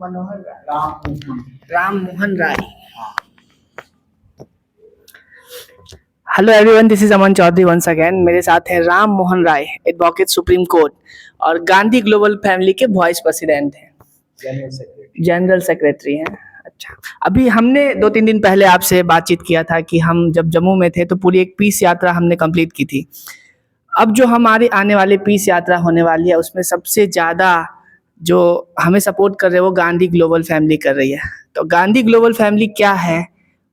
Manohar Rai, Ram Mohan Rai. Hello everyone, this is Aman Chaudhary once again. मेरे साथ हैं Ram Mohan Rai, advocate supreme court और गांधी ग्लोबल फैमिली के वाइस प्रेसिडेंट हैं, जनरल सेक्रेटरी हैं। अच्छा, अभी हमने 2-3 दिन पहले आपसे बातचीत किया था कि हम जब जम्मू में थे तो पूरी एक पीस यात्रा हमने कंप्लीट की थी। अब जो हमारी आने वाली पीस यात्रा होने वाली है उसमें सबसे ज़्यादा जो हमें सपोर्ट कर रहे हैं वो गांधी ग्लोबल फैमिली कर रही है। तो गांधी ग्लोबल फैमिली क्या है,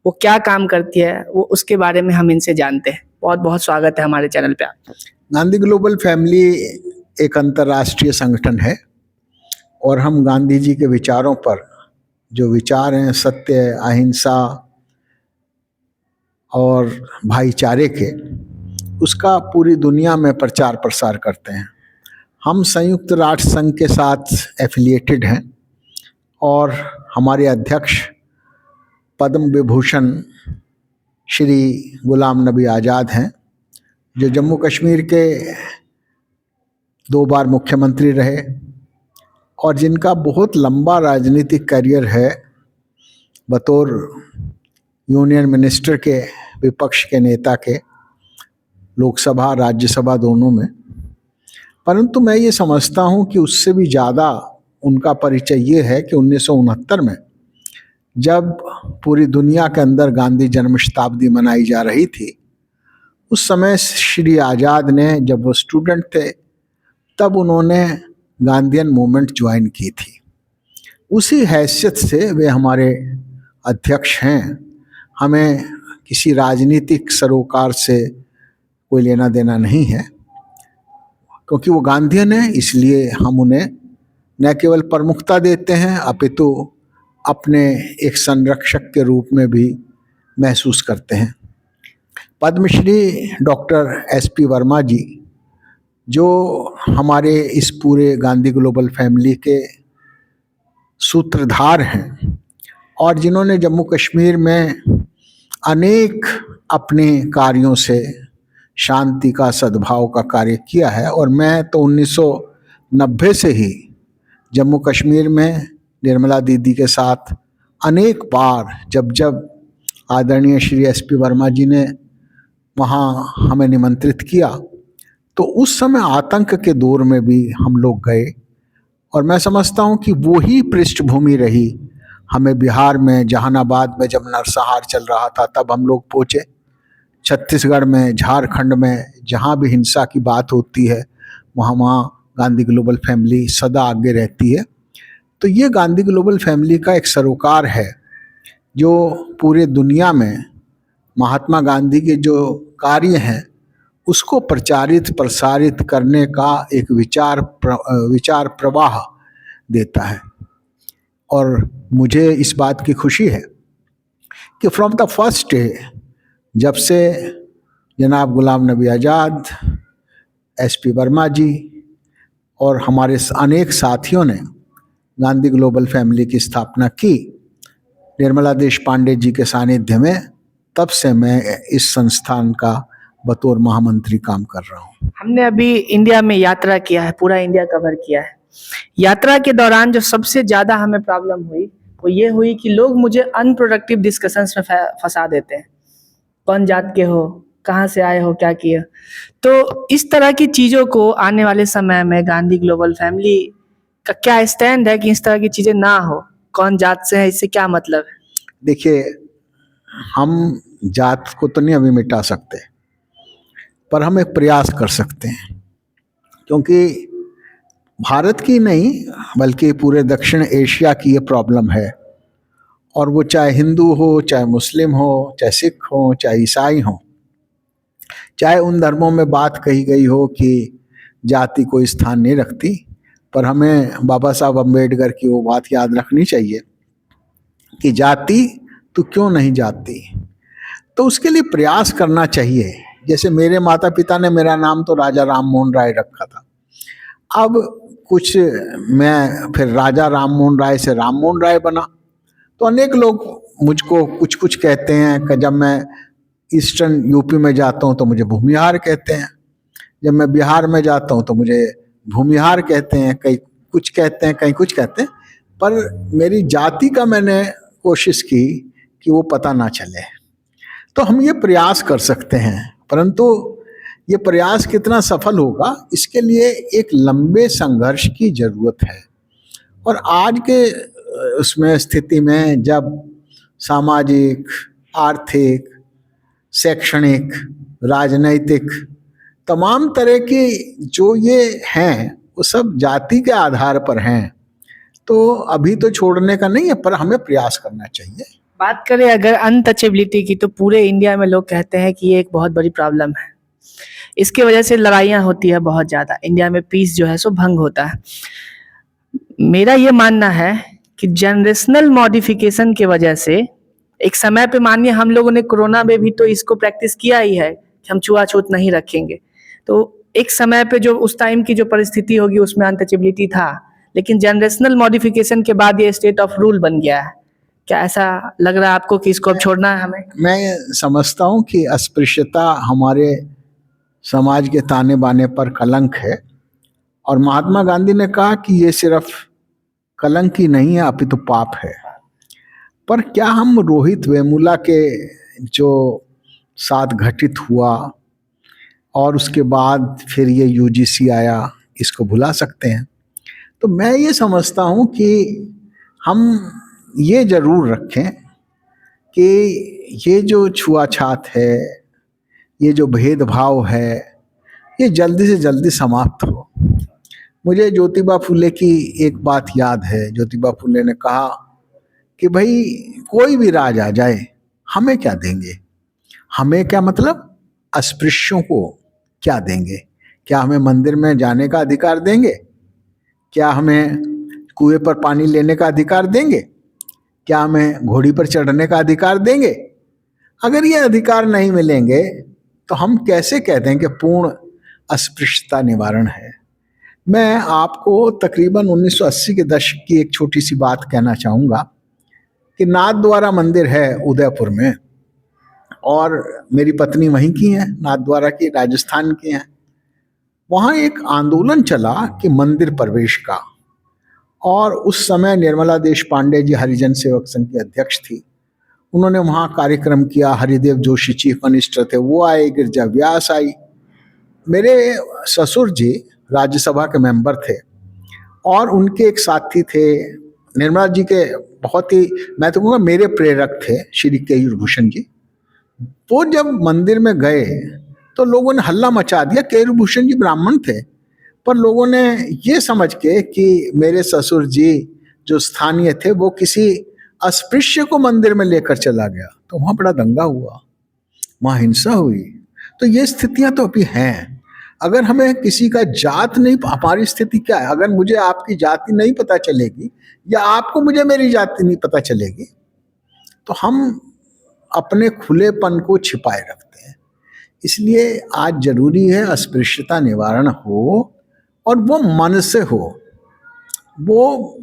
वो क्या काम करती है, वो उसके बारे में हम इनसे जानते हैं। बहुत बहुत स्वागत है हमारे चैनल पे आप। गांधी ग्लोबल फैमिली एक अंतर्राष्ट्रीय संगठन है और हम गांधी जी के विचारों पर, जो विचार हैं सत्य, अहिंसा और भाईचारे के, उसका पूरी दुनिया में प्रचार प्रसार करते हैं। हम संयुक्त राष्ट्र संघ के साथ एफिलिएटेड हैं और हमारे अध्यक्ष पद्म विभूषण श्री गुलाम नबी आज़ाद हैं, जो जम्मू कश्मीर के 2 बार मुख्यमंत्री रहे और जिनका बहुत लंबा राजनीतिक करियर है बतौर यूनियन मिनिस्टर के, विपक्ष के नेता के, लोकसभा राज्यसभा दोनों में। परंतु मैं ये समझता हूँ कि उससे भी ज़्यादा उनका परिचय ये है कि 1969 में जब पूरी दुनिया के अंदर गांधी जन्म शताब्दी मनाई जा रही थी, उस समय श्री आज़ाद ने, जब वो स्टूडेंट थे, तब उन्होंने गांधीयन मूवमेंट ज्वाइन की थी। उसी हैसियत से वे हमारे अध्यक्ष हैं। हमें किसी राजनीतिक सरोकार से कोई लेना देना नहीं है, क्योंकि वो गांधीयन है, इसलिए हम उन्हें न केवल प्रमुखता देते हैं अपितु अपने एक संरक्षक के रूप में भी महसूस करते हैं। पद्मश्री डॉक्टर SP वर्मा जी, जो हमारे इस पूरे गांधी ग्लोबल फैमिली के सूत्रधार हैं और जिन्होंने जम्मू कश्मीर में अनेक अपने कार्यों से शांति का, सद्भाव का कार्य किया है। और मैं तो 1990 से ही जम्मू कश्मीर में निर्मला दीदी के साथ अनेक बार, जब आदरणीय श्री SP वर्मा जी ने वहाँ हमें निमंत्रित किया, तो उस समय आतंक के दौर में भी हम लोग गए। और मैं समझता हूँ कि वो ही पृष्ठभूमि रही हमें बिहार में, जहानाबाद में जब नरसंहार चल रहा था तब हम लोग पहुँचे। छत्तीसगढ़ में, झारखंड में, जहाँ भी हिंसा की बात होती है वहाँ गांधी ग्लोबल फैमिली सदा आगे रहती है। तो ये गांधी ग्लोबल फैमिली का एक सरोकार है जो पूरे दुनिया में महात्मा गांधी के जो कार्य हैं उसको प्रचारित प्रसारित करने का एक विचार प्रवाह देता है। और मुझे इस बात की खुशी है कि फ्रॉम द फर्स्ट डे, जब से जनाब गुलाम नबी आज़ाद, SP वर्मा जी और हमारे अनेक साथियों ने गांधी ग्लोबल फैमिली की स्थापना की, निर्मला देश पांडे जी के सानिध्य में, तब से मैं इस संस्थान का बतौर महामंत्री काम कर रहा हूँ। हमने अभी इंडिया में यात्रा किया है, पूरा इंडिया कवर किया है। यात्रा के दौरान जो सबसे ज़्यादा हमें प्रॉब्लम हुई वो ये हुई कि लोग मुझे अनप्रोडक्टिव डिस्कशंस में फंसा देते हैं। कौन जात के हो, कहाँ से आए हो, क्या किया। तो इस तरह की चीज़ों को आने वाले समय में गांधी ग्लोबल फैमिली का क्या स्टैंड है कि इस तरह की चीज़ें ना हो। कौन जात से है, इससे क्या मतलब है? देखिए, हम जात को तो नहीं अभी मिटा सकते, पर हम एक प्रयास कर सकते हैं, क्योंकि भारत की नहीं बल्कि पूरे दक्षिण एशिया की ये प्रॉब्लम है। और वो चाहे हिंदू हो, चाहे मुस्लिम हो, चाहे सिख हो, चाहे ईसाई हो, चाहे उन धर्मों में बात कही गई हो कि जाति कोई स्थान नहीं रखती, पर हमें बाबा साहब अम्बेडकर की वो बात याद रखनी चाहिए कि जाति तो क्यों नहीं जाती। तो उसके लिए प्रयास करना चाहिए। जैसे मेरे माता पिता ने मेरा नाम तो राजा राम मोहन राय रखा था, अब कुछ मैं फिर राजा राम मोहन राय से राम मोहन राय बना। तो अनेक लोग मुझको कुछ कुछ कहते हैं कि जब मैं ईस्टर्न यूपी में जाता हूँ तो मुझे भूमिहार कहते हैं, जब मैं बिहार में जाता हूँ तो मुझे भूमिहार कहते हैं, कहीं कुछ कहते हैं, कहीं कुछ कहते हैं। पर मेरी जाति का मैंने कोशिश की कि वो पता ना चले। तो हम ये प्रयास कर सकते हैं, परंतु ये प्रयास कितना सफल होगा इसके लिए एक लंबे संघर्ष की जरूरत है। और आज के उसमें स्थिति में जब सामाजिक, आर्थिक, शैक्षणिक, राजनैतिक तमाम तरह की जो ये हैं वो सब जाति के आधार पर हैं, तो अभी तो छोड़ने का नहीं है, पर हमें प्रयास करना चाहिए। बात करें अगर अनटचेबिलिटी की, तो पूरे इंडिया में लोग कहते हैं कि ये एक बहुत बड़ी प्रॉब्लम है। इसके वजह से लड़ाइयाँ होती है बहुत ज़्यादा, इंडिया में पीस जो है सो भंग होता है। मेरा ये मानना है कि जनरेशनल मॉडिफिकेशन के वजह से एक समय पे, मानिए हम लोगों ने कोरोना में भी तो इसको प्रैक्टिस किया ही है कि हम छुआछूत नहीं रखेंगे, तो एक समय पे जो उस टाइम की जो परिस्थिति होगी उसमें अनटचेबिलिटी था, लेकिन जनरेशनल मॉडिफिकेशन के बाद ये स्टेट ऑफ रूल बन गया है। क्या ऐसा लग रहा है आपको कि इसको अब छोड़ना है हमें? मैं समझता हूँ कि अस्पृश्यता हमारे समाज के ताने बाने पर कलंक है, और महात्मा गांधी ने कहा कि ये सिर्फ कलंक ही नहीं है अपितु पाप है। पर क्या हम रोहित वेमुला के जो साथ घटित हुआ और उसके बाद फिर ये यूजीसी आया, इसको भुला सकते हैं? तो मैं ये समझता हूँ कि हम ये जरूर रखें कि ये जो छुआछात है, ये जो भेदभाव है, ये जल्दी से जल्दी समाप्त हो। मुझे ज्योतिबा फुले की एक बात याद है। ज्योतिबा फुले ने कहा कि भाई कोई भी राज आ जाए, हमें क्या देंगे? हमें क्या मतलब? अस्पृश्यों को क्या देंगे? क्या हमें मंदिर में जाने का अधिकार देंगे? क्या हमें कुएं पर पानी लेने का अधिकार देंगे? क्या हमें घोड़ी पर चढ़ने का अधिकार देंगे? अगर ये अधिकार नहीं मिलेंगे तो हम कैसे कहते हैं कि पूर्ण अस्पृश्यता निवारण है? मैं आपको तकरीबन 1980 के दशक की एक छोटी सी बात कहना चाहूँगा कि नाथद्वारा मंदिर है उदयपुर में, और मेरी पत्नी वहीं की है, नाथद्वारा की, राजस्थान की हैं। वहाँ एक आंदोलन चला कि मंदिर प्रवेश का, और उस समय निर्मला देश पांडे जी हरिजन सेवक संघ की अध्यक्ष थी। उन्होंने वहाँ कार्यक्रम किया, हरिदेव जोशी चीफ मिनिस्टर थे, वो आए, गिरजा व्यास आई, मेरे ससुर जी राज्यसभा के मेंबर थे, और उनके एक साथी थे निर्मला जी के, बहुत ही, मैं तो कहूँगा मेरे प्रेरक थे, श्री केयूर भूषण जी। वो जब मंदिर में गए तो लोगों ने हल्ला मचा दिया। केयूर भूषण जी ब्राह्मण थे, पर लोगों ने ये समझ के कि मेरे ससुर जी जो स्थानीय थे वो किसी अस्पृश्य को मंदिर में लेकर चला गया, तो वहाँ बड़ा दंगा हुआ, वहाँ हिंसा हुई। तो ये स्थितियाँ तो अभी हैं। अगर हमें किसी का जात नहीं, हमारी स्थिति क्या है, अगर मुझे आपकी जाति नहीं पता चलेगी या आपको मुझे मेरी जाति नहीं पता चलेगी, तो हम अपने खुलेपन को छिपाए रखते हैं। इसलिए आज जरूरी है अस्पृश्यता निवारण हो, और वो मन से हो। वो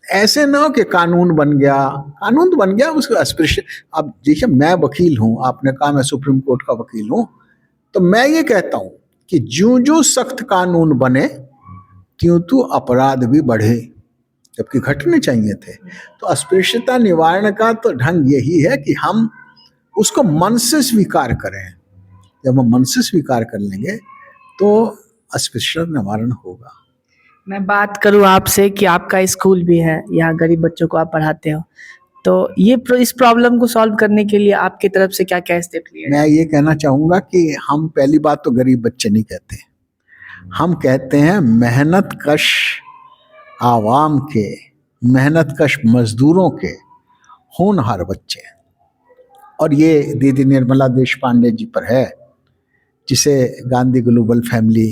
ऐसे ना हो कि कानून बन गया, कानून तो बन गया, उसको अस्पृश्य। अब देखिए, मैं वकील हूँ, आपने कहा मैं सुप्रीम कोर्ट का वकील हूँ, तो मैं ये कहता हूँ कि ज्यों ज्यों सख्त कानून बने त्यों तो अपराध भी बढ़े, जबकि घटने चाहिए थे। तो अस्पृश्यता निवारण का तो ढंग यही है कि हम उसको मन से स्वीकार करें। जब हम मन से स्वीकार कर लेंगे तो अस्पृश्यता निवारण होगा। मैं बात करूँ आपसे कि आपका स्कूल भी है, यहाँ गरीब बच्चों को आप पढ़ाते हो, तो इस प्रॉब्लम को सॉल्व करने के लिए आपकी तरफ से क्या क्या स्टेप लिए? मैं ये कहना चाहूँगा कि हम पहली बात तो गरीब बच्चे नहीं कहते, हम कहते हैं मेहनत कश आवाम के, मेहनत कश मजदूरों के होनहार बच्चे। और ये दीदी निर्मला देश पांडे जी पर है, जिसे गांधी ग्लोबल फैमिली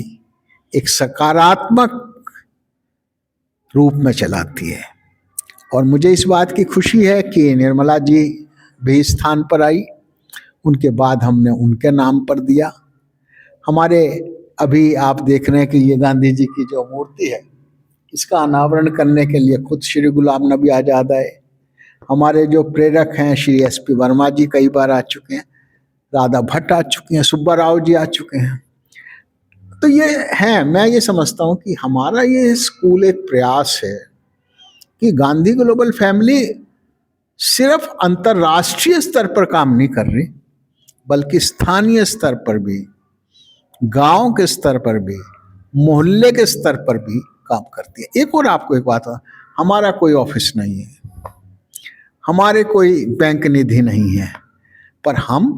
एक सकारात्मक रूप में चलाती है। और मुझे इस बात की खुशी है कि निर्मला जी भी इस स्थान पर आई, उनके बाद हमने उनके नाम पर दिया। हमारे अभी आप देख रहे हैं कि ये गांधी जी की जो मूर्ति है, इसका अनावरण करने के लिए खुद श्री गुलाम नबी आजाद आए। हमारे जो प्रेरक हैं श्री SP वर्मा जी कई बार आ चुके हैं, राधा भट्ट आ चुके हैं, सुब्बा राव जी आ चुके हैं। तो ये है, मैं ये समझता हूँ कि हमारा ये स्कूल एक प्रयास है कि गांधी ग्लोबल फैमिली सिर्फ अंतर्राष्ट्रीय स्तर पर काम नहीं कर रही, बल्कि स्थानीय स्तर पर भी, गांव के स्तर पर भी, मोहल्ले के स्तर पर भी काम करती है। एक और आपको एक बात, हमारा कोई ऑफिस नहीं है, हमारे कोई बैंक निधि नहीं है, पर हम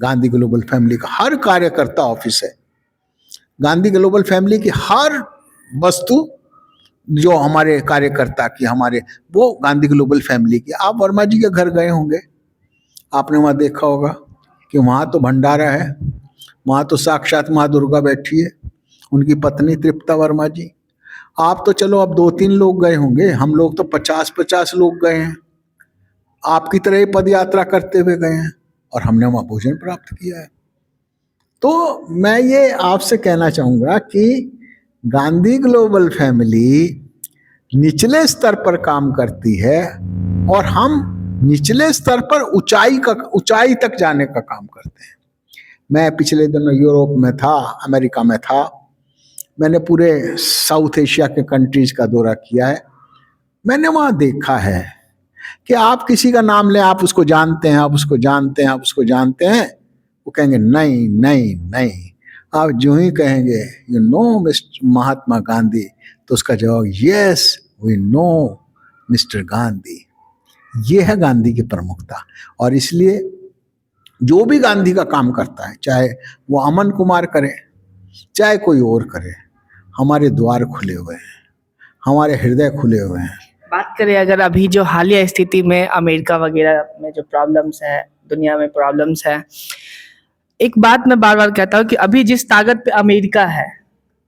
गांधी ग्लोबल फैमिली का हर कार्यकर्ता ऑफिस है। गांधी ग्लोबल फैमिली की हर वस्तु जो हमारे कार्यकर्ता की, हमारे, वो गांधी ग्लोबल फैमिली की। आप वर्मा जी के घर गए होंगे, आपने वहाँ देखा होगा कि वहाँ तो भंडारा है, वहाँ तो साक्षात माँ दुर्गा बैठी है, उनकी पत्नी तृप्ता वर्मा जी। आप तो चलो अब 2-3 लोग गए होंगे, हम लोग तो 50-50 लोग गए हैं, आपकी तरह ही पद यात्रा करते हुए गए हैं, और हमने वहाँ भोजन प्राप्त किया है। तो मैं ये आपसे कहना चाहूँगा कि गांधी ग्लोबल फैमिली निचले स्तर पर काम करती है, और हम निचले स्तर पर ऊंचाई तक जाने का काम करते हैं। मैं पिछले दिनों यूरोप में था, अमेरिका में था, मैंने पूरे साउथ एशिया के कंट्रीज का दौरा किया है। मैंने वहाँ देखा है कि आप किसी का नाम लें, आप उसको जानते हैं, आप उसको जानते हैं, आप उसको जानते हैं, वो कहेंगे नहीं नहीं नहीं। आप जो ही कहेंगे you know mister Mahatma Gandhi, तो उसका जवाब yes we know mister Gandhi. ये है गांधी की प्रमुखता। और इसलिए जो भी गांधी का काम करता है, चाहे वो अमन कुमार करे, चाहे कोई और करे, हमारे द्वार खुले हुए हैं, हमारे हृदय खुले हुए हैं। बात करें अगर अभी जो हालिया स्थिति में अमेरिका वगैरह में जो प्रॉब्लम्स है, दुनिया में प्रॉब्लम्स है, एक बात मैं बार बार कहता हूँ कि अभी जिस ताकत पे अमेरिका है,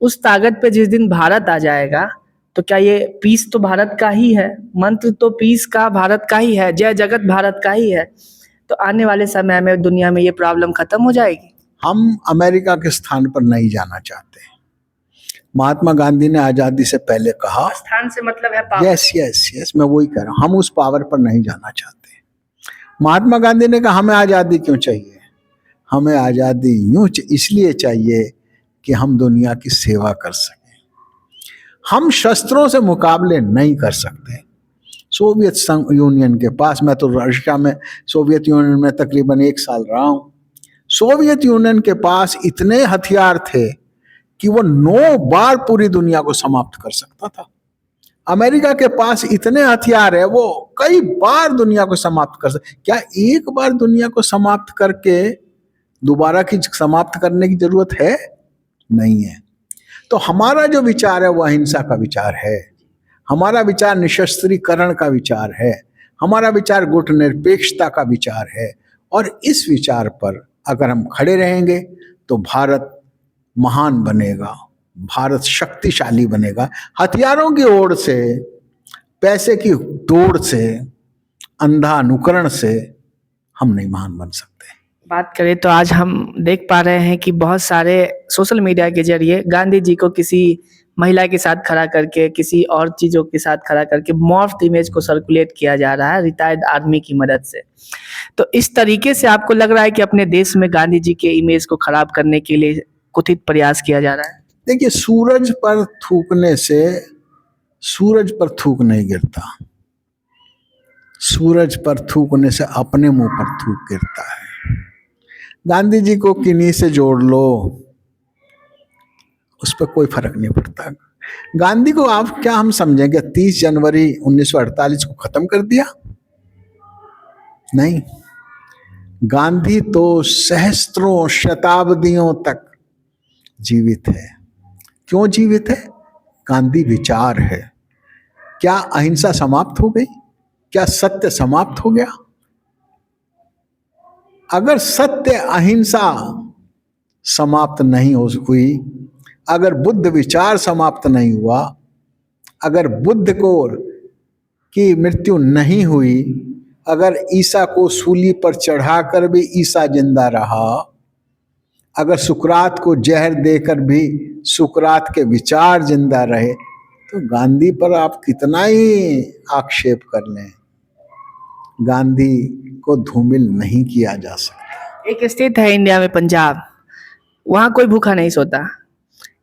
उस ताकत पे जिस दिन भारत आ जाएगा, तो क्या ये पीस तो भारत का ही है, मंत्र तो पीस का भारत का ही है, जय जगत भारत का ही है। तो आने वाले समय में दुनिया में ये प्रॉब्लम खत्म हो जाएगी। हम अमेरिका के स्थान पर नहीं जाना चाहते। महात्मा गांधी ने आजादी से पहले कहा, स्थान से मतलब है पावर। यस यस यस, मैं वही कह रहा हूँ, हम उस पावर पर नहीं जाना चाहते। महात्मा गांधी ने कहा हमें आजादी क्यों चाहिए? हमें आजादी इसलिए चाहिए कि हम दुनिया की सेवा कर सकें। हम शस्त्रों से मुकाबले नहीं कर सकते। सोवियत यूनियन के पास, मैं तो रशिया में, सोवियत यूनियन में तकरीबन 1 साल रहा हूं। सोवियत यूनियन के पास इतने हथियार थे कि वो 9 बार पूरी दुनिया को समाप्त कर सकता था। अमेरिका के पास इतने हथियार है, वो कई बार दुनिया को समाप्त कर सकता। क्या एक बार दुनिया को समाप्त करके दोबारा की समाप्त करने की जरूरत है? नहीं है। तो हमारा जो विचार है वो अहिंसा का विचार है, हमारा विचार निशस्त्रीकरण का विचार है, हमारा विचार गुटनिरपेक्षता का विचार है। और इस विचार पर अगर हम खड़े रहेंगे तो भारत महान बनेगा, भारत शक्तिशाली बनेगा। हथियारों की ओर से, पैसे की दौड़ से, अंधा अनुकरण से हम नहीं महान बन सकते। बात करें तो आज हम देख पा रहे हैं कि बहुत सारे सोशल मीडिया के जरिए गांधी जी को किसी महिला के साथ खड़ा करके, किसी और चीज़ों के साथ खड़ा करके मॉर्फ इमेज को सर्कुलेट किया जा रहा है रिटायर्ड आर्मी की मदद से। तो इस तरीके से आपको लग रहा है कि अपने देश में गांधी जी के इमेज को खराब करने के लिए कुथित प्रयास किया जा रहा है? देखिए, सूरज पर थूकने से सूरज पर थूक नहीं गिरता, सूरज पर थूकने से अपने मुंह पर थूक गिरता है। गांधी जी को किन्हीं से जोड़ लो, उस पर कोई फर्क नहीं पड़ता। गांधी को आप क्या हम समझेंगे 30 जनवरी 1948 को खत्म कर दिया? नहीं, गांधी तो सहस्त्रों शताब्दियों तक जीवित है। क्यों जीवित है? गांधी विचार है। क्या अहिंसा समाप्त हो गई? क्या सत्य समाप्त हो गया? अगर सत्य अहिंसा समाप्त नहीं हुई, अगर बुद्ध विचार समाप्त नहीं हुआ, अगर बुद्ध को की मृत्यु नहीं हुई, अगर ईसा को सूली पर चढ़ाकर भी ईसा जिंदा रहा, अगर सुकरात को जहर देकर भी सुकरात के विचार जिंदा रहे, तो गांधी पर आप कितना ही आक्षेप कर लें, गांधी को धूमिल नहीं किया जा सकता। एक स्टेट है इंडिया में पंजाब, वहाँ कोई भूखा नहीं सोता।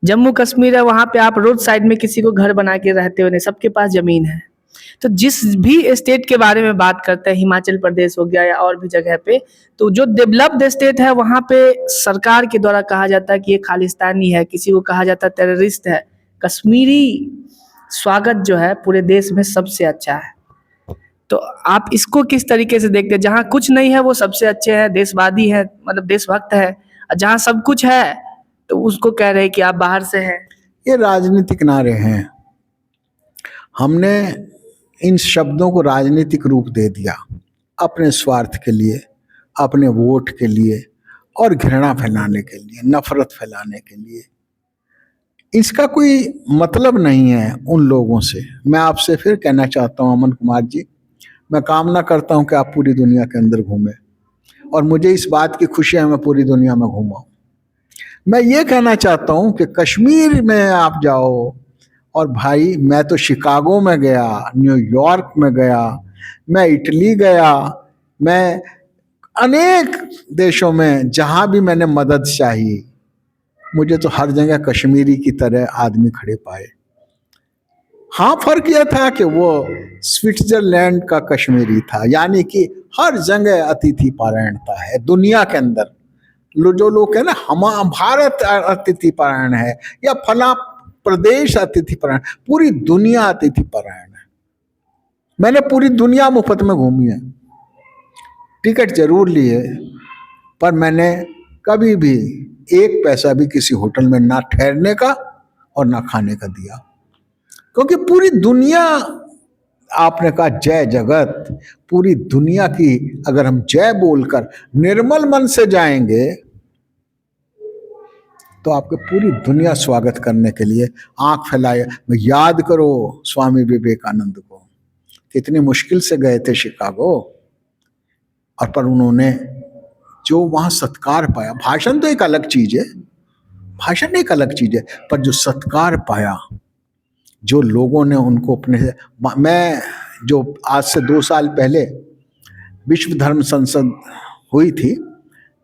जम्मू कश्मीर है, वहाँ पे आप रोड साइड में किसी को घर बना के रहते हो नहीं, सबके पास जमीन है। तो जिस भी स्टेट के बारे में बात करते हैं, हिमाचल प्रदेश हो गया या और भी जगह पे, तो जो डेवलप्ड स्टेट है वहाँ पे सरकार के द्वारा कहा जाता है कि ये खालिस्तानी है, किसी को कहा जाता है टेररिस्ट है। कश्मीरी स्वागत जो है पूरे देश में सबसे अच्छा है। तो आप इसको किस तरीके से देखते हैं? जहाँ कुछ नहीं है वो सबसे अच्छे हैं, देशवादी है, मतलब देशभक्त है, और जहाँ सब कुछ है तो उसको कह रहे हैं कि आप बाहर से हैं। ये राजनीतिक नारे हैं। हमने इन शब्दों को राजनीतिक रूप दे दिया अपने स्वार्थ के लिए, अपने वोट के लिए और घृणा फैलाने के लिए, नफरत फैलाने के लिए। इसका कोई मतलब नहीं है उन लोगों से। मैं आपसे फिर कहना चाहता हूं अमन कुमार जी, मैं कामना करता हूं कि आप पूरी दुनिया के अंदर घूमें और मुझे इस बात की खुशी है मैं पूरी दुनिया में घूमा हूं। मैं ये कहना चाहता हूं कि कश्मीर में आप जाओ, और भाई मैं तो शिकागो में गया, न्यूयॉर्क में गया, मैं इटली गया, मैं अनेक देशों में जहां भी मैंने मदद चाहिए, मुझे तो हर जगह कश्मीरी की तरह आदमी खड़े पाए। हाँ, फर्क यह था कि वो स्विट्जरलैंड का कश्मीरी था, यानी कि हर जगह अतिथि परायणता है दुनिया के अंदर। जो लोग कह ना हम भारत अतिथि परायण है या फला प्रदेश अतिथि परायण, पूरी दुनिया अतिथि परायण है। मैंने पूरी दुनिया मुफ्त में घूमी है, टिकट जरूर लिए, पर मैंने कभी भी एक पैसा भी किसी होटल में ना ठहरने का और ना खाने का दिया, क्योंकि पूरी दुनिया, आपने कहा जय जगत, पूरी दुनिया की अगर हम जय बोलकर निर्मल मन से जाएंगे तो आपके पूरी दुनिया स्वागत करने के लिए आंख फैलाए। याद करो स्वामी विवेकानंद को, कितनी मुश्किल से गए थे शिकागो, और पर उन्होंने जो वहां सत्कार पाया, भाषण तो एक अलग चीज है, भाषण एक अलग चीज है, पर जो सत्कार पाया, जो लोगों ने उनको अपने से, मैं जो आज से 2 साल पहले विश्व धर्म संसद हुई थी,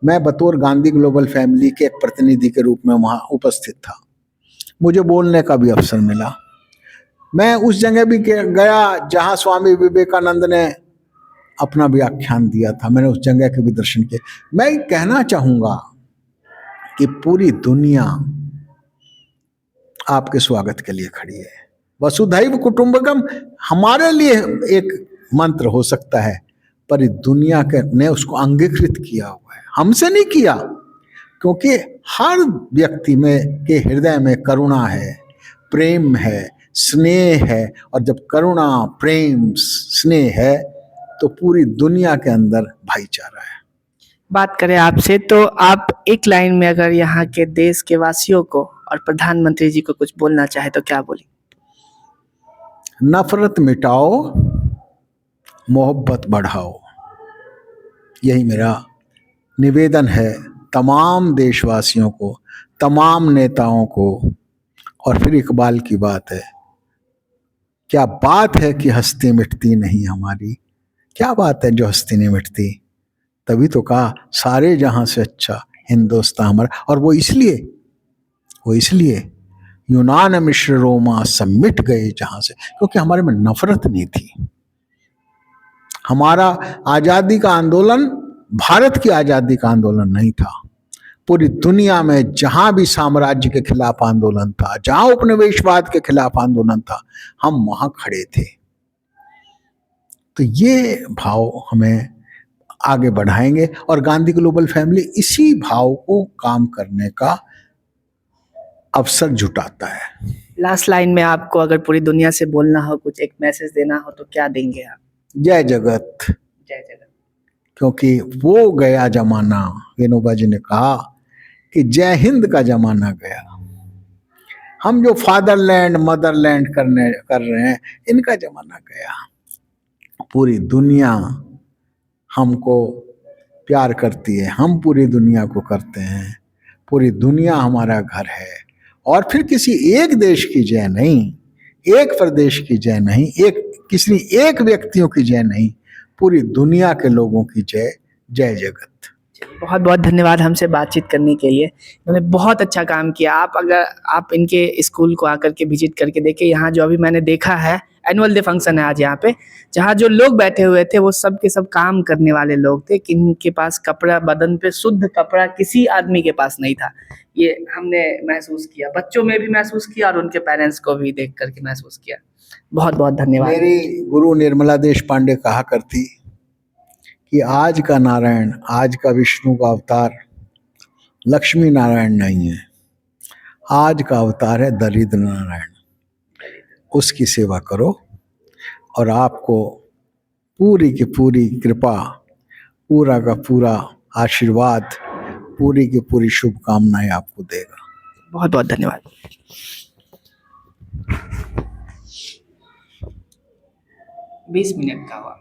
मैं बतौर गांधी ग्लोबल फैमिली के एक प्रतिनिधि के रूप में वहाँ उपस्थित था। मुझे बोलने का भी अवसर मिला। मैं उस जगह भी गया जहाँ स्वामी विवेकानंद ने अपना व्याख्यान दिया था, मैंने उस जगह के भी दर्शन किए। मैं कहना चाहूँगा कि पूरी दुनिया आपके स्वागत के लिए खड़ी है। वसुधैव कुटुंबकम हमारे लिए एक मंत्र हो सकता है, पर दुनिया के ने उसको अंगीकृत किया हुआ है, हमसे नहीं किया, क्योंकि हर व्यक्ति में के हृदय में करुणा है, प्रेम है, स्नेह है, और जब करुणा, प्रेम, स्नेह है तो पूरी दुनिया के अंदर भाईचारा है। बात करें आपसे, तो आप एक लाइन में अगर यहाँ के देश के वासियों को और प्रधानमंत्री जी को कुछ बोलना चाहे तो क्या बोलें? नफरत मिटाओ, मोहब्बत बढ़ाओ, यही मेरा निवेदन है तमाम देशवासियों को, तमाम नेताओं को। और फिर इकबाल की बात है, क्या बात है कि हस्ती मिटती नहीं हमारी, क्या बात है जो हस्ती नहीं मिटती, तभी तो कहा सारे जहां से अच्छा हिंदुस्तान हमारा। और वो इसलिए यूनान मिश्र रोमा सब मिट गए जहां से, क्योंकि हमारे में नफरत नहीं थी। हमारा आजादी का आंदोलन भारत की आजादी का आंदोलन नहीं था, पूरी दुनिया में जहां भी साम्राज्य के खिलाफ आंदोलन था, जहां उपनिवेशवाद के खिलाफ आंदोलन था, हम वहां खड़े थे। तो ये भाव हमें आगे बढ़ाएंगे और गांधी ग्लोबल फैमिली इसी भाव को काम करने का अवसर जुटाता है। लास्ट लाइन में आपको अगर पूरी दुनिया से बोलना हो, कुछ एक मैसेज देना हो, तो क्या देंगे आप? जय जगत। जय जगत। क्योंकि वो गया जमाना, विनोबा जी ने कहा कि जय हिंद का जमाना गया। हम जो फादरलैंड मदरलैंड कर रहे हैं, इनका जमाना गया। पूरी दुनिया हमको प्यार करती है, हम पूरी दुनिया को करते हैं, पूरी दुनिया हमारा घर है। और फिर किसी एक देश की जय नहीं, एक प्रदेश की जय नहीं, किसी एक व्यक्तियों की जय नहीं, पूरी दुनिया के लोगों की जय। जय जगत। बहुत बहुत धन्यवाद हमसे बातचीत करने के लिए। इन्होंने बहुत अच्छा काम किया। अगर आप इनके स्कूल को आकर के विजिट करके देखें, यहाँ जो अभी मैंने देखा है, एनुअल डे फंक्शन है आज यहाँ पे, जहाँ जो लोग बैठे हुए थे वो सब के सब काम करने वाले लोग थे, कि इनके पास कपड़ा, बदन पे शुद्ध कपड़ा किसी आदमी के पास नहीं था। ये हमने महसूस किया, बच्चों में भी महसूस किया और उनके पेरेंट्स को भी देख करके महसूस किया। बहुत बहुत धन्यवाद। मेरी गुरु निर्मला देश पांडे कहा करती कि आज का नारायण, आज का विष्णु का अवतार लक्ष्मी नारायण नहीं है, आज का अवतार है दरिद्र नारायण। उसकी सेवा करो और आपको पूरी की पूरी कृपा, पूरा का पूरा आशीर्वाद, पूरी की पूरी शुभकामनाएं आपको देगा। बहुत बहुत धन्यवाद। 20 मिनट का हुआ।